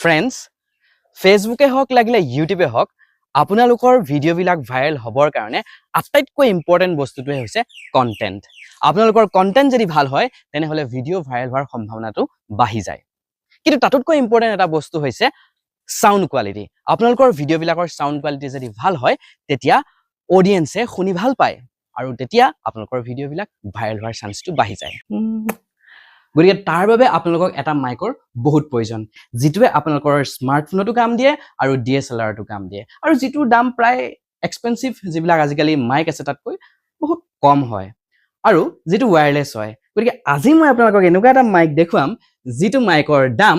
Friends, ফেচবুকে হওক লাগিলে ইউটিউবে হওক, আপোনালোকৰ ভিডিঅ'বিলাক ভাইৰেল হ'বৰ কাৰণে আটাইতকৈ ইম্পৰ্টেণ্ট বস্তুটোৱে হৈছে কণ্টেণ্ট। আপোনালোকৰ কণ্টেণ্ট যদি ভাল হয় তেনেহ'লে ভিডিঅ' ভাইৰেল হোৱাৰ সম্ভাৱনাটো বাঢ়ি যায়। কিন্তু তাতোতকৈ ইম্পৰ্টেণ্ট এটা বস্তু হৈছে সাউণ্ড কোৱালিটি। আপোনালোকৰ ভিডিঅ'বিলাকৰ সাউণ্ড কোৱালিটি যদি ভাল হয় তেতিয়া অডিয়েন্সে শুনি ভাল পায় আৰু তেতিয়া আপোনালোকৰ ভিডিঅ'বিলাক ভাইৰেল হোৱাৰ চান্সটো বাঢ়ি যায়। গতিকে তাৰ বাবে আপোনালোকক এটা মাইকৰ বহুত প্ৰয়োজন, যিটোৱে আপোনালোকৰ স্মাৰ্টফোনতো কাম দিয়ে আৰু DSLRতো কাম দিয়ে, আৰু যিটোৰ দাম প্ৰায় এক্সপেঞ্চিভ যিবিলাক আজিকালি মাইক আছে তাতকৈ বহুত কম হয় আৰু যিটো ৱায়াৰলেছ হয়। গতিকে আজি মই আপোনালোকক এনেকুৱা এটা মাইক দেখুৱাম যিটো মাইকৰ দাম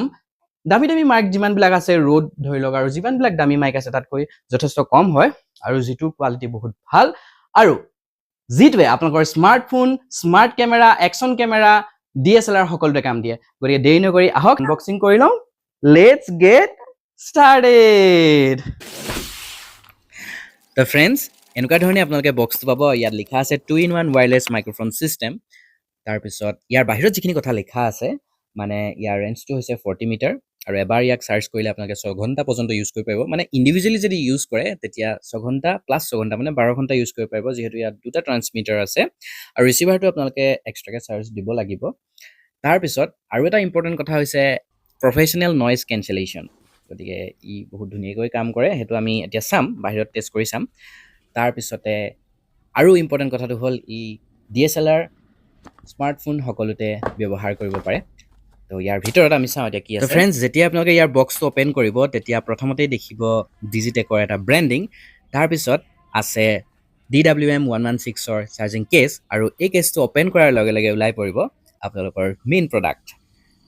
দামী দামী মাইক যিমানবিলাক আছে ৰ'ড ধৰি লওক আৰু যিমানবিলাক দামী মাইক আছে তাতকৈ যথেষ্ট কম হয় আৰু যিটোৰ কোৱালিটি বহুত ভাল আৰু যিটোৱে আপোনালোকৰ smartphone, smart camera, action camera, DSLR সকলোতে কাম দিয়ে। গতিকে দেৰি নকৰি আহক আনবক্সিং কৰি লওঁ। Let's gate started. তো ফ্ৰেণ্ডছ, এনেকুৱা ধৰণে আপোনালোকে বক্সটো পাব। ইয়াত লিখা আছে 2-in-1 ৱায়াৰলেছ মাইক্ৰফোন চিষ্টেম। তাৰপিছত ইয়াৰ বাহিৰত যিখিনি কথা লিখা আছে মানে ইয়াৰ ৰেঞ্জটো হৈছে 40 মিটাৰ আৰু এবাৰ ইয়াক চাৰ্জ কৰিলে আপোনালোকে 6 ঘণ্টা পৰ্যন্ত ইউজ কৰিব পাৰিব। মানে ইণ্ডিভিজুৱেলি যদি ইউজ কৰে তেতিয়া 6 ঘণ্টা প্লাছ 6 ঘণ্টা মানে 12 ঘণ্টা ইউজ কৰিব পাৰিব, যিহেতু ইয়াত দুটা ট্ৰান্সমিটাৰ আছে আৰু ৰিচিভাৰটো আপোনালোকে এক্সট্ৰাকৈ চাৰ্জ দিব লাগিব। তাৰপিছত আৰু এটা ইম্পৰ্টেণ্ট কথা হৈছে প্ৰফেশ্যনেল নইজ কেঞ্চেলেশ্যন। গতিকে ই বহুত ধুনীয়াকৈ কাম কৰে, সেইটো আমি এতিয়া চাম, বাহিৰত টেষ্ট কৰি চাম। তাৰপিছতে আৰু ইম্পৰ্টেণ্ট কথাটো হ'ল ই DSLR, স্মাৰ্টফোন সকলোতে ব্যৱহাৰ কৰিব পাৰে। তো ইয়াৰ ভিতৰত আমি চাওঁ এতিয়া কি আছে। ফ্ৰেণ্ডছ, যেতিয়া আপোনালোকে ইয়াৰ বক্সটো অ'পেন কৰিব তেতিয়া প্ৰথমতেই দেখিব ডিজিটেকৰ এটা ব্ৰেণ্ডিং। তাৰপিছত আছে DWM-116ৰ চাৰ্জিং কেছ আৰু এই কেছটো অ'পেন কৰাৰ লগে লগে ওলাই পৰিব আপোনালোকৰ মেইন প্ৰডাক্ট।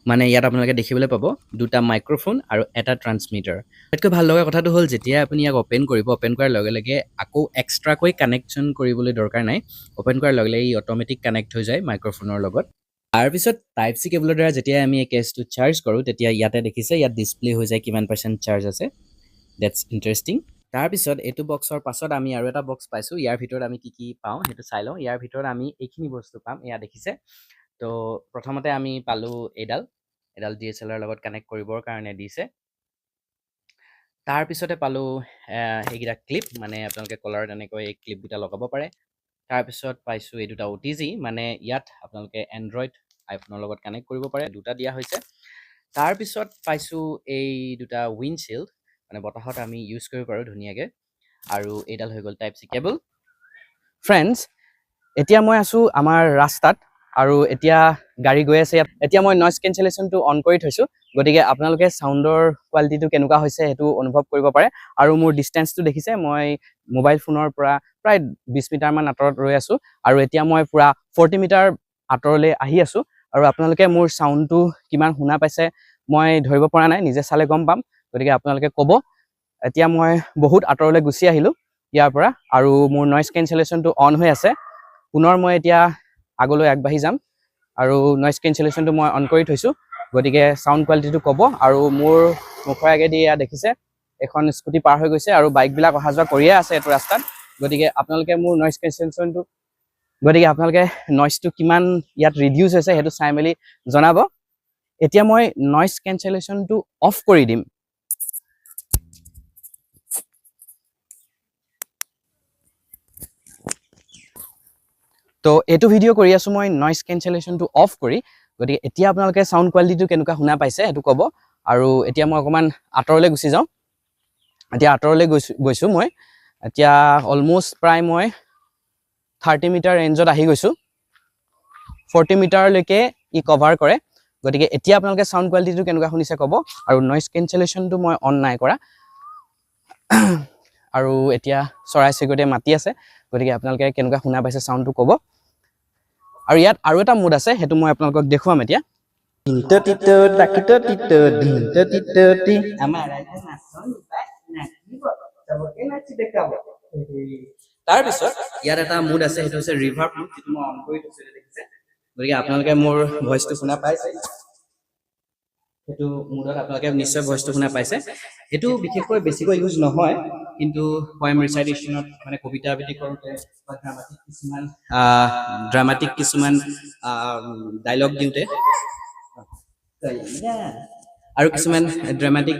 মানে ইয়াত আপোনালোকে দেখিবলৈ পাব দুটা মাইক্ৰফোন আৰু এটা ট্ৰান্সমিটাৰ। আটাইতকৈ ভাল লগা কথাটো হ'ল যেতিয়া আপুনি ইয়াক অ'পেন কৰিব, অ'পেন কৰাৰ লগে লগে আকৌ এক্সট্ৰাকৈ কানেকশ্যন কৰিবলৈ দৰকাৰ নাই। অ'পেন কৰাৰ লগে লগে ই অট'মেটিক কানেক্ট হৈ যায় মাইক্ৰফোনৰ লগত। তাৰপিছত Type-C কেবলৰ দ্বাৰা যেতিয়া আমি এই কেছটো চাৰ্জ কৰোঁ তেতিয়া ইয়াতে দেখিছে ইয়াত ডিছপ্লে হৈ যায় কিমান % চাৰ্জ আছে। That's interesting. তাৰপিছত এইটো বক্সৰ পাছত আমি আৰু এটা বক্স পাইছোঁ। ইয়াৰ ভিতৰত আমি কি কি পাওঁ সেইটো চাই লওঁ। ইয়াৰ ভিতৰত আমি এইখিনি বস্তু পাম, এয়া দেখিছে। তো প্ৰথমতে আমি পালোঁ এডাল DSLR লগত কানেক্ট কৰিবৰ কাৰণে দিছে। তাৰপিছতে পালোঁ এইকেইটা ক্লিপ, মানে আপোনালোকে কলাৰত এনেকৈ এই ক্লিপকেইটা লগাব পাৰে। তাৰপিছত পাইছোঁ এই দুটা OTG, মানে ইয়াত আপোনালোকে এণ্ড্ৰইড আইফোনৰ লগত কানেক্ট কৰিব পাৰে, দুটা দিয়া হৈছে। তাৰপিছত পাইছোঁ এই দুটা উইণ্ডশ্বিল্ড, মানে বতাহত আমি ইউজ কৰিব পাৰোঁ ধুনীয়াকৈ। আৰু এইডাল হৈ গ'ল Type-C কেবল। ফ্ৰেণ্ডছ, এতিয়া মই আছোঁ আমাৰ ৰাস্তাত আৰু এতিয়া গাড়ী গৈ আছে ইয়াত। এতিয়া মই নইজ কেঞ্চেলেশ্যনটো অন কৰি থৈছোঁ, গতিকে আপোনালোকে চাউণ্ডৰ কোৱালিটিটো কেনেকুৱা হৈছে সেইটো অনুভৱ কৰিব পাৰে। আৰু মোৰ ডিষ্টেঞ্চটো দেখিছে, মই মোবাইল ফোনৰ পৰা প্ৰায় 20 মিটাৰমান আঁতৰত ৰৈ আছোঁ আৰু এতিয়া মই পূৰা 40 মিটাৰ আঁতৰলৈ আহি আছোঁ। আৰু আপোনালোকে মোৰ চাউণ্ডটো কিমান শুনা পাইছে মই ধৰিব পৰা নাই, নিজে চালে গম পাম। গতিকে আপোনালোকে ক'ব। এতিয়া মই বহুত আঁতৰলৈ গুচি আহিলোঁ ইয়াৰ পৰা আৰু মোৰ নইজ কেঞ্চেলেশ্যনটো অন হৈ আছে। পুনৰ মই এতিয়া আগলৈ আগবাঢ়ি যাম আৰু নইজ কেঞ্চেলেশ্যনটো মই অন কৰি থৈছোঁ। গতিকে চাউণ্ড কোৱালিটিটো ক'ব। আৰু মোৰ মুখৰ আগেদি এয়া দেখিছে এখন স্কুটি পাৰ হৈ গৈছে আৰু বাইকবিলাক অহা যোৱা কৰিয়ে আছে এইটো ৰাস্তাত। গতিকে আপোনালোকে মোৰ নইজ কেঞ্চেলেশ্যনটো নইজটো কিমান ইয়াত ৰিডিউচ হৈছে সেইটো চাই মেলি জনাব। এতিয়া মই নইজ কেঞ্চেলেশ্যনটো অফ কৰি দিম। তো এইটো ভিডিঅ' কৰি আছোঁ মই নইজ কেঞ্চেলেশ্যনটো অফ কৰি। গতিকে এতিয়া আপোনালোকে চাউণ্ড কোৱালিটিটো কেনেকুৱা শুনা পাইছে সেইটো ক'ব। আৰু এতিয়া মই অকণমান আঁতৰলৈ গুচি যাওঁ। এতিয়া আঁতৰলৈ গৈছোঁ মই এতিয়া অলম'ষ্ট প্ৰায় মই 30 মিটাৰ ৰেঞ্জত আহি গৈছোঁ। 40 মিটাৰলৈকে ই কভাৰ কৰে। গতিকে এতিয়া আপোনালোকে চাউণ্ড কোৱালিটিটো কেনেকুৱা শুনিছে ক'ব। আৰু নইজ কেঞ্চেলেশ্যনটো মই অন নাই কৰা। আৰু এতিয়া চৰাই চিৰিকটিয়ে মাতি আছে, গতিকে আপোনালোকে কেনেকুৱা শুনা পাইছে চাউণ্ডটো ক'ব। আৰু ইয়াত আৰু এটা মুড আছে, সেইটো মই আপোনালোকক দেখুৱাম এতিয়া। তাৰপিছত ইয়াত এটা মুড আছে, সেইটো হৈছে ৰিভাৰ্ব মুড, যিটো মই অন কৰি থৈছোঁ দেখিছে। গতিকে আপোনালোকে মোৰ ভইচটো শুনা পাইছে, সেইটো মুডত আপোনালোকে নিশ্চয় ভইচটো শুনা পাইছে। এইটো বিশেষকৈ বেছিকৈ ইউজ নহয়, কিন্তু পয়েম ৰিচাইটেশ্যনত মানে কবিতা আবৃত্তি কৰোঁতে বা ড্ৰামাটিক কিছুমান ডাইলগ দিওঁতে আৰু কিছুমান ড্ৰামাটিক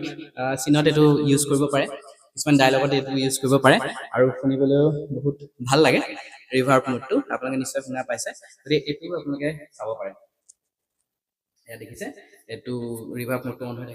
চিনত এইটো ইউজ কৰিব পাৰে, কিছুমান ডায়লগত এইটো ইউজ কৰিব পাৰে আৰু শুনিবলৈও বহুত ভাল লাগে। ৰিভাৰ্ব মোডটো আপোনালোকে নিশ্চয় শুনা পাইছে, গতিকে এইটো আপোনালোকে চাব পাৰে। এয়া দেখিছে এইটো ৰিভাৰ্ব মোডটো অন হৈ থাকে।